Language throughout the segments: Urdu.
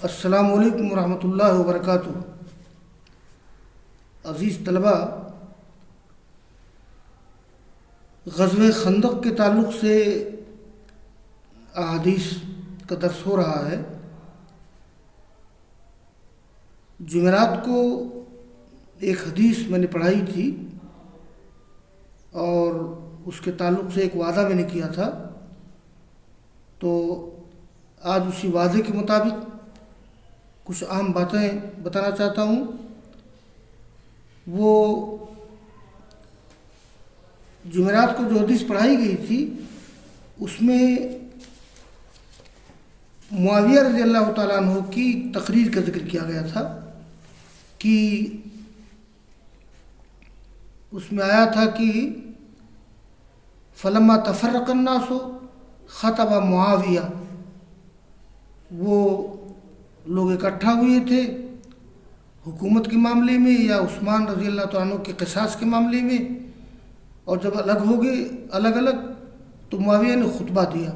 السلام علیکم ورحمۃ اللہ وبرکاتہ۔ عزیز طلبہ، غزوہ خندق کے تعلق سے احادیث کا درس ہو رہا ہے۔ جمعرات کو ایک حدیث میں نے پڑھائی تھی اور اس کے تعلق سے ایک وعدہ میں نے کیا تھا، تو آج اسی وعدے کے مطابق کچھ اہم باتیں بتانا چاہتا ہوں۔ وہ جمعرات کو جو حدیث پڑھائی گئی تھی اس میں معاویہ رضی اللہ تعالیٰ عنہ کی تقریر کا ذکر کیا گیا تھا کہ اس میں آیا تھا کہ فلما تفرق الناس خطب معاویہ، وہ لوگ اکٹھا ہوئے تھے حکومت کے معاملے میں یا عثمان رضی اللہ تعالیٰ عنہ کے قصاص کے معاملے میں، اور جب الگ ہو گئے الگ الگ تو معاویہ نے خطبہ دیا۔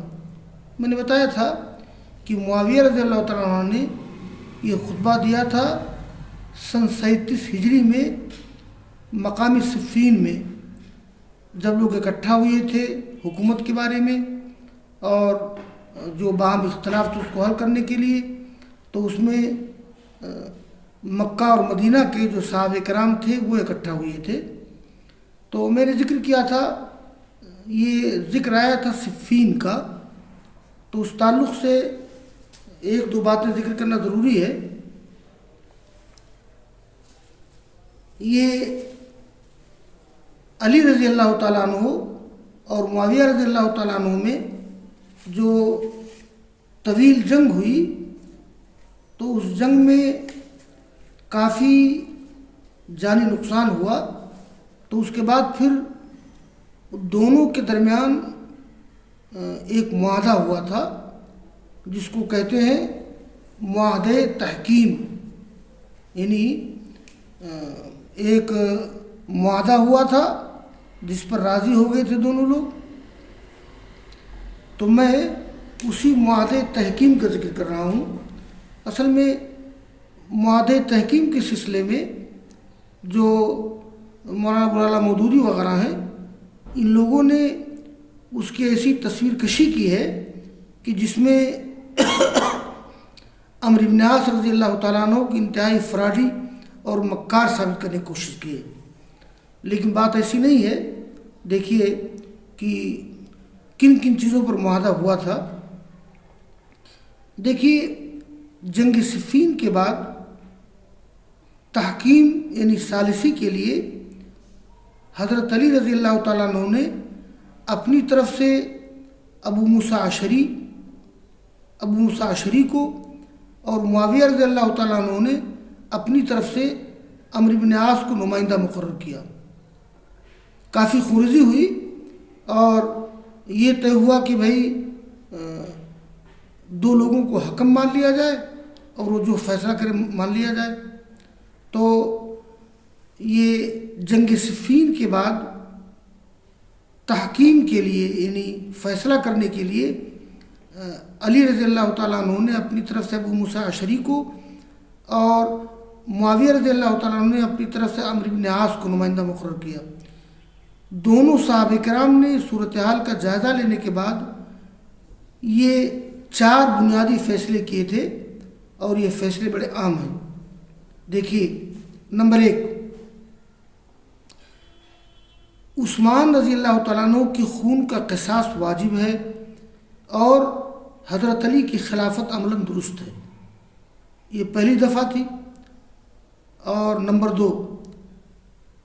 میں نے بتایا تھا کہ معاویہ رضی اللہ تعالیٰ عنہ نے یہ خطبہ دیا تھا سن 37 ہجری میں مقام صفین میں، جب لوگ اکٹھا ہوئے تھے حکومت کے بارے میں اور جو باہم اختلاف تھا اس کو حل کرنے کے لیے، تو اس میں مکہ اور مدینہ کے جو صحابہ کرام تھے وہ اکٹھا ہوئے تھے۔ تو میں نے ذکر کیا تھا، یہ ذکر آیا تھا صفین کا، تو اس تعلق سے ایک دو باتیں ذکر کرنا ضروری ہے۔ یہ علی رضی اللہ تعالیٰ عنہ اور معاویہ رضی اللہ تعالیٰ عنہ میں جو طویل جنگ ہوئی، تو اس جنگ میں کافی جانی نقصان ہوا، تو اس کے بعد پھر دونوں کے درمیان ایک معاہدہ ہوا تھا جس کو کہتے ہیں معاہدہ تحکیم، یعنی ایک معاہدہ ہوا تھا جس پر راضی ہو گئے تھے دونوں لوگ۔ تو میں اسی معاہدہ تحکیم کا ذکر کر رہا ہوں۔ اصل میں معاہدہ تحکیم کے سلسلے میں جو مولانا ابوالعلا مودودی وغیرہ ہیں، ان لوگوں نے اس کی ایسی تصویر کشی کی ہے کہ جس میں عمرو بن عاص رضی اللہ تعالیٰ عنہ کی انتہائی فراڈی اور مکار ثابت کرنے کی کوشش کی ہے، لیکن بات ایسی نہیں ہے۔ دیکھیے کہ کن کن چیزوں پر معاہدہ ہوا تھا۔ دیکھیے، جنگ صفین کے بعد تحکیم یعنی ثالثی کے لیے حضرت علی رضی اللہ تعالیٰ عنہ نے اپنی طرف سے ابو موسیٰ اشعری کو اور معاویہ رضی اللہ تعالیٰ عنہ نے اپنی طرف سے عمرو بن عاص کو نمائندہ مقرر کیا۔ کافی خورزی ہوئی اور یہ طے ہوا کہ بھائی دو لوگوں کو حکم مان لیا جائے اور وہ جو فیصلہ کرے مان لیا جائے۔ تو یہ جنگ صفین کے بعد تحکیم کے لیے یعنی فیصلہ کرنے کے لیے علی رضی اللہ تعالیٰ عنہ نے اپنی طرف سے ابو موسیٰ اشعری کو اور معاویہ رضی اللہ تعالیٰ عنہ نے اپنی طرف سے عمرو بن عاص کو نمائندہ مقرر کیا۔ دونوں صحابہ کرام نے صورتحال کا جائزہ لینے کے بعد یہ 4 بنیادی فیصلے کیے تھے اور یہ فیصلے بڑے عام ہیں۔ دیکھیے، نمبر 1، عثمان رضی اللہ تعالیٰ عنہ کی خون کا قصاص واجب ہے اور حضرت علی کی خلافت عملاً درست ہے، یہ پہلی دفعہ تھی۔ اور نمبر 2،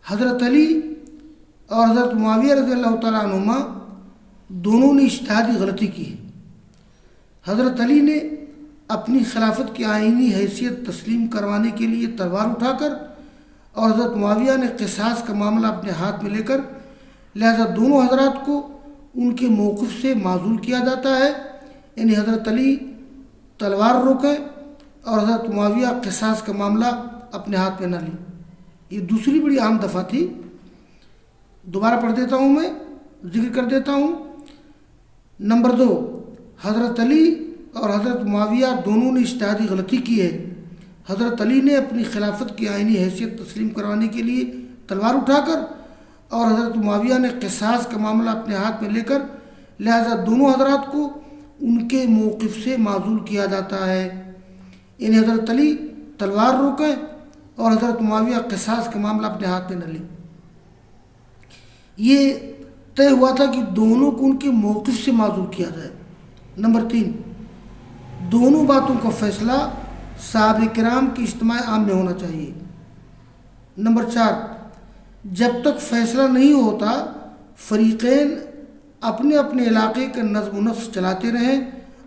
حضرت علی اور حضرت معاویہ رضی اللہ تعالیٰ عنہما دونوں نے اجتہادی غلطی کی ہے۔ حضرت علی نے اپنی خلافت کی آئینی حیثیت تسلیم کروانے کے لیے تلوار اٹھا کر، اور حضرت معاویہ نے قصاص کا معاملہ اپنے ہاتھ میں لے کر، لہذا دونوں حضرات کو ان کے موقف سے معزول کیا جاتا ہے، یعنی حضرت علی تلوار روکیں اور حضرت معاویہ قصاص کا معاملہ اپنے ہاتھ میں نہ لیں۔ یہ دوسری بڑی اہم دفعہ تھی۔ دوبارہ پڑھ دیتا ہوں، میں ذکر کر دیتا ہوں۔ نمبر 2، حضرت علی اور حضرت معاویہ دونوں نے اجتہادی غلطی کی ہے۔ حضرت علی نے اپنی خلافت کی آئینی حیثیت تسلیم کروانے کے لیے تلوار اٹھا کر، اور حضرت معاویہ نے قصاص کا معاملہ اپنے ہاتھ میں لے کر، لہذا دونوں حضرات کو ان کے موقف سے معزول کیا جاتا ہے۔ یعنی حضرت علی تلوار روکیں اور حضرت معاویہ قصاص کا معاملہ اپنے ہاتھ میں نہ لیں۔ یہ طے ہوا تھا کہ دونوں کو ان کے موقف سے معزول کیا جائے۔ نمبر 3، دونوں باتوں کا فیصلہ صحابہ کرام کی اجتماع عام میں ہونا چاہیے۔ نمبر 4، جب تک فیصلہ نہیں ہوتا فریقین اپنے اپنے علاقے کا نظم و نسق چلاتے رہیں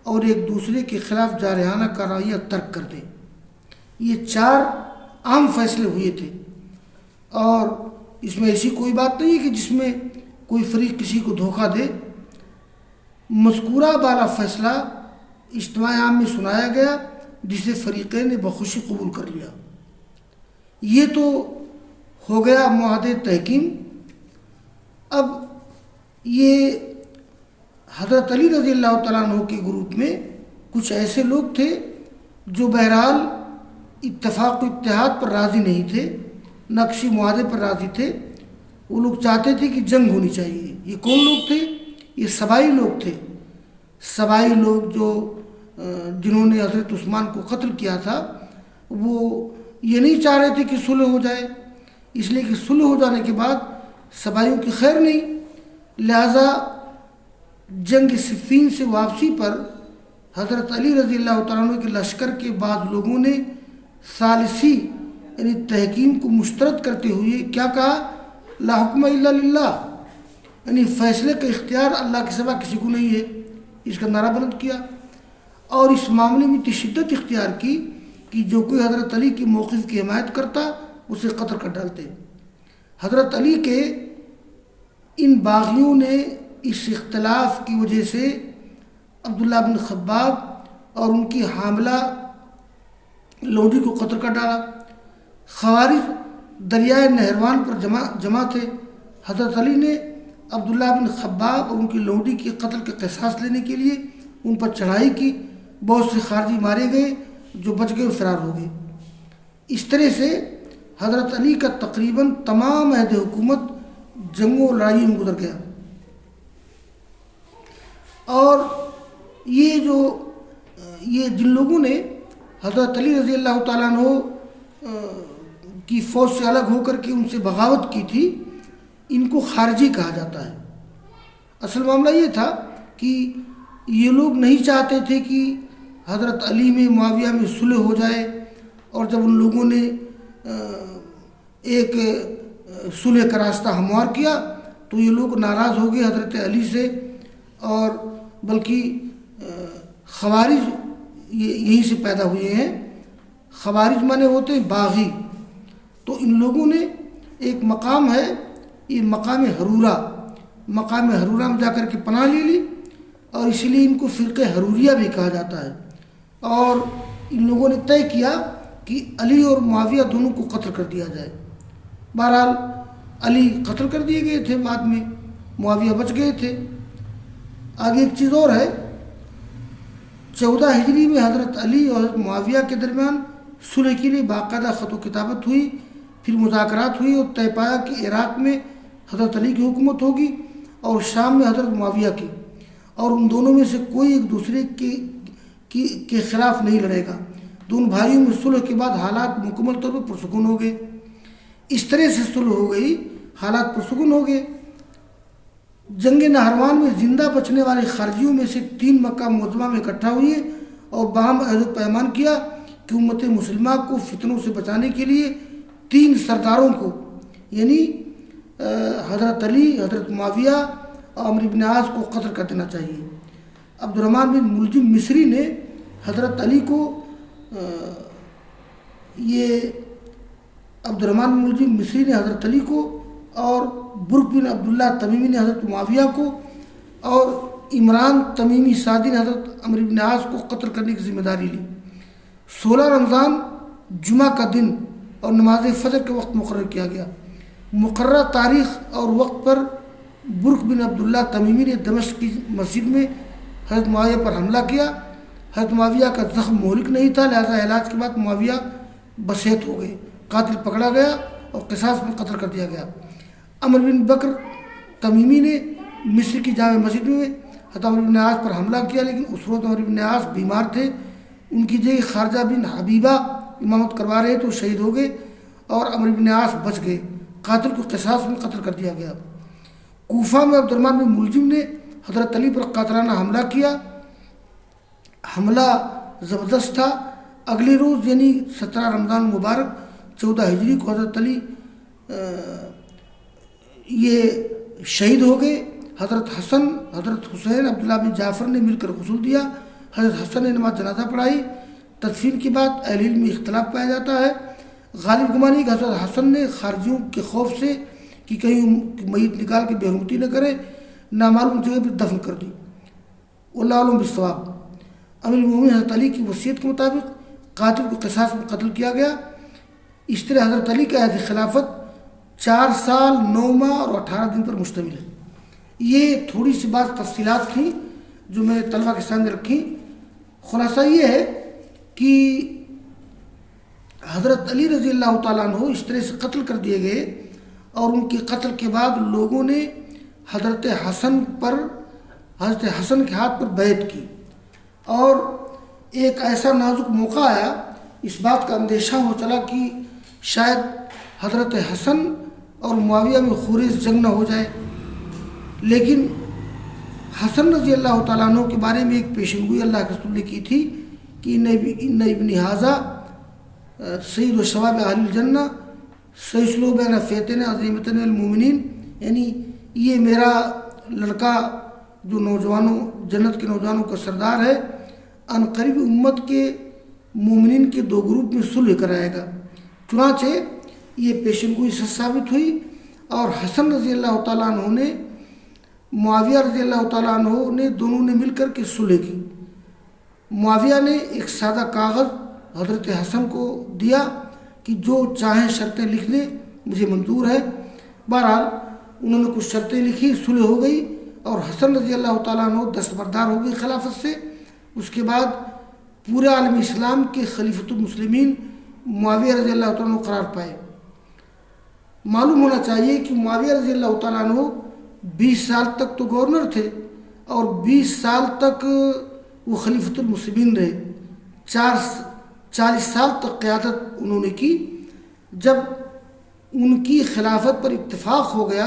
اور ایک دوسرے کے خلاف جارحانہ کارروائیاں ترک کر دیں۔ یہ 4 عام فیصلے ہوئے تھے، اور اس میں ایسی کوئی بات نہیں ہے کہ جس میں کوئی فریق کسی کو دھوکہ دے۔ مذکورہ بالا فیصلہ اجتماع عام میں سنایا گیا، جسے فریقین نے بخوشی قبول کر لیا۔ یہ تو ہو گیا معاہدہ تحکیم۔ اب یہ حضرت علی رضی اللہ تعالیٰ عنہ کے گروپ میں کچھ ایسے لوگ تھے جو بہرحال اتفاق و اتحاد پر راضی نہیں تھے، نہ کسی معاہدے پر راضی تھے۔ وہ لوگ چاہتے تھے کہ جنگ ہونی چاہیے۔ یہ کون لوگ تھے؟ یہ سبائی لوگ تھے۔ سبائی لوگ جنہوں نے حضرت عثمان کو قتل کیا تھا، وہ یہ نہیں چاہ رہے تھے کہ صلح ہو جائے، اس لیے کہ صلح ہو جانے کے بعد سبائیوں کی خیر نہیں۔ لہذا جنگ صفین سے واپسی پر حضرت علی رضی اللہ تعالیٰ عنہ کے لشکر کے بعض لوگوں نے ثالثی یعنی تحکیم کو مسترد کرتے ہوئے کیا کہا؟ لا حکم الا للہ، یعنی فیصلے کا اختیار اللہ کے سوا کسی کو نہیں ہے، اس کا نعرہ بلند کیا، اور اس معاملے میں تشدد اختیار کی کہ جو کوئی حضرت علی کے موقف کی حمایت کرتا اسے قتل کر ڈالتے۔ حضرت علی کے ان باغیوں نے اس اختلاف کی وجہ سے عبداللہ بن خباب اور ان کی حاملہ لونڈی کو قتل کر ڈالا۔ خوارج دریائے نہروان پر جمع تھے۔ حضرت علی نے عبداللہ بن خباب اور ان کی لونڈی کے قتل کا قصاص لینے کے لیے ان پر چڑھائی کی۔ بہت سے خارجی مارے گئے، جو بچ گئے فرار ہو گئے۔ اس طرح سے حضرت علی کا تقریباً تمام عہد حکومت جنگوں اور لڑائیوں میں گزر گیا۔ اور یہ جن لوگوں نے حضرت علی رضی اللہ تعالیٰ عنہ کی فوج سے الگ ہو کر کے ان سے بغاوت کی تھی، ان کو خارجی کہا جاتا ہے۔ اصل معاملہ یہ تھا کہ یہ لوگ نہیں چاہتے تھے کہ حضرت علی میں معاویہ میں صلح ہو جائے، اور جب ان لوگوں نے ایک صلح کا راستہ ہموار کیا تو یہ لوگ ناراض ہو گئے حضرت علی سے، اور بلکہ خوارج یہیں سے پیدا ہوئے ہیں۔ خوارج مانے ہوتے ہیں باغی۔ تو ان لوگوں نے ایک مقام ہے، یہ مقام حرورہ میں جا کر کے پناہ لے لی، اور اسی لیے ان کو فرقہ حروریہ بھی کہا جاتا ہے۔ اور ان لوگوں نے طے کیا کہ علی اور معاویہ دونوں کو قتل کر دیا جائے۔ بہرحال علی قتل کر دیے گئے تھے، بعد میں معاویہ بچ گئے تھے۔ آگے ایک چیز اور ہے، 14 ہجری میں حضرت علی اور حضرت معاویہ کے درمیان صلح کے لیے باقاعدہ خط و کتابت ہوئی، پھر مذاکرات ہوئی اور طے پایا کہ عراق میں حضرت علی کی حکومت ہوگی اور شام میں حضرت معاویہ کی، اور ان دونوں میں سے کوئی ایک دوسرے کے خلاف نہیں لڑے گا۔ دونوں بھائیوں میں صلح کے بعد حالات مکمل طور پر پرسکون ہو گئے۔ اس طرح سے صلح ہو گئی، حالات پرسکون ہو گئے۔ جنگ نہروان میں زندہ بچنے والے خارجیوں میں سے 3 مکہ معظمہ میں اکٹھا ہوئے اور باہم عہد و پیمان کیا کہ امت مسلمہ کو فتنوں سے بچانے کے لیے 3 سرداروں کو، یعنی حضرت علی، حضرت معاویہ اور عمرو بن عاص کو قتل کر دینا چاہیے۔ عبدالرحمن بن ملجم مصری نے حضرت علی کو حضرت علی کو، اور برق بن عبداللہ تمیمی نے حضرت معاویہ کو، اور عمران تمیمی سعدی نے حضرت عمرو بن عاص کو قتل کرنے کی ذمہ داری لی۔ 16 رمضان جمعہ کا دن اور نماز فجر کا وقت مقرر کیا گیا۔ مقررہ تاریخ اور وقت پر برق بن عبداللہ تمیمی نے دمشق کی مسجد میں حضرت معاویہ پر حملہ کیا۔ حضرت معاویہ کا زخم مہلک نہیں تھا، لہذا علاج کے بعد معاویہ بصیحت ہو گئے، قاتل پکڑا گیا اور قصاص میں قتل کر دیا گیا۔ عمر بن بکر تمیمی نے مصر کی جامع مسجد میں حضرت عمرو بن عاص پر حملہ کیا، لیکن اس وقت عمرو بن عاص بیمار تھے، ان کی جگہ خارجہ بن حبیبہ امامت کروا رہے تو شہید ہو گئے اور عمرو بن عاص بچ گئے، قاتل کو قصاص میں قتل کر دیا گیا۔ کوفہ میں عبد الرحمن بن ملجم نے حضرت علی پر قاتلانہ حملہ کیا، حملہ زبردست تھا۔ اگلے روز یعنی 17 رمضان مبارک 14 ہجری کو حضرت علی یہ شہید ہو گئے۔ حضرت حسن، حضرت حسین، عبداللہ بن جعفر نے مل کر غسل دیا۔ حضرت حسن نے نماز جنازہ پڑھائی۔ تدفین کے بعد اہل علم میں اختلاف پایا جاتا ہے۔ غالب گمانی کہ حضرت حسن نے خارجیوں کے خوف سے کہ کہیں میت نکال کے بے حرمتی نہ کرے، نامعلوم جگہ پہ دفن کر دی۔ واللہ اعلم بالصواب۔ امیر المومنین حضرت علی کی وصیت کے مطابق قاتل کو قصاص میں قتل کیا گیا۔ اس طرح حضرت علی کا عہد خلافت 4 سال 9 ماہ اور 18 دن پر مشتمل ہے۔ یہ تھوڑی سی بعض تفصیلات تھیں جو میں نے طلبہ کے سامنے رکھی۔ خلاصہ یہ ہے کہ حضرت علی رضی اللہ تعالیٰ عنہ اس طرح سے قتل کر دیے گئے اور ان کے قتل کے بعد لوگوں نے حضرت حسن کے ہاتھ پر بیعت کی، اور ایک ایسا نازک موقع آیا، اس بات کا اندیشہ ہو چلا کہ شاید حضرت حسن اور معاویہ میں خورش جنگ نہ ہو جائے، لیکن حسن رضی اللہ تعالیٰ عنہ کے بارے میں ایک پیشن گوئی اللہ کے رسول نے کی تھی کہ ان ابن حاضہ سید و شباب اہل الجنہ سیسلو بین فیتن عظیمتن المومنین، یعنی یہ میرا لڑکا جو نوجوانوں جنت کے نوجوانوں کا سردار ہے، ان قریب امت کے مومنین کے 2 گروپ میں صلح کرائے گا۔ چنانچہ یہ پیشن گوئی سچ ثابت ہوئی اور حسن رضی اللہ تعالیٰ عنہ نے معاویہ رضی اللہ تعالیٰ عنہ نے دونوں نے مل کر کے صلح کی۔ معاویہ نے ایک سادہ کاغذ حضرت حسن کو دیا کہ جو چاہیں شرطیں لکھ لیں، مجھے منظور ہے۔ بہرحال انہوں نے کچھ شرطیں لکھی، صلح ہو گئی اور حسن رضی اللہ تعالیٰ عنہ دستبردار ہو گئی خلافت سے۔ اس کے بعد پورے عالم اسلام کے خلیفۃ المسلمین معاویہ رضی اللہ تعالیٰ عنہ قرار پائے۔ معلوم ہونا چاہیے کہ معاویہ رضی اللہ تعالیٰ عنہ 20 سال تک تو گورنر تھے اور 20 سال تک وہ خلیفۃ المسلمین رہے، 40 سال تک قیادت انہوں نے کی۔ جب ان کی خلافت پر اتفاق ہو گیا،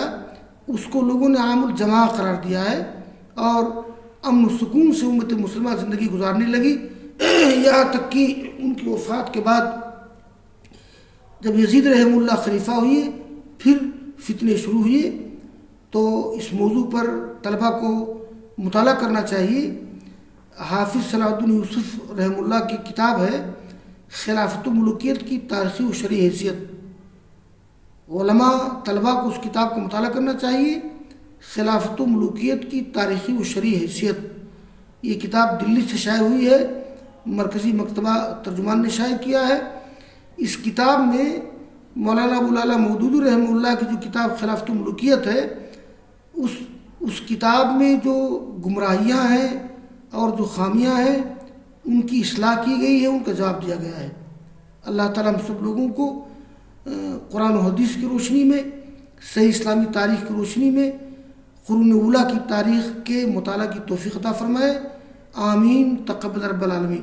اس کو لوگوں نے عام الجماع قرار دیا ہے اور امن و سکون سے امت مسلمہ زندگی گزارنے لگی، یہاں تک کہ ان کی وفات کے بعد جب یزید رحمہ اللہ خلیفہ ہوئے، پھر فتنے شروع ہوئے۔ تو اس موضوع پر طلبہ کو مطالعہ کرنا چاہیے۔ حافظ صلاح الدین یوسف رحمہ اللہ کی کتاب ہے خلافت و ملوکیت کی تاریخی و شرعی حیثیت، علماء طلبہ کو اس کتاب کا مطالعہ کرنا چاہیے۔ خلافت و ملوکیت کی تاریخی و شرعی حیثیت، یہ کتاب دلی سے شائع ہوئی ہے، مرکزی مکتبہ ترجمان نے شائع کیا ہے۔ اس کتاب میں مولانا ابو العلا مودودی رحمہ اللہ کی جو کتاب خلافت و ملوکیت ہے، اس کتاب میں جو گمراہیاں ہیں اور جو خامیاں ہیں ان کی اصلاح کی گئی ہے، ان کا جواب دیا گیا ہے۔ اللہ تعالیٰ ہم سب لوگوں کو قرآن و حدیث کی روشنی میں، صحیح اسلامی تاریخ کی روشنی میں قرون اولیٰ کی تاریخ کے مطالعہ کی توفیق عطا فرمائے۔ آمین، تقبل رب العالمین۔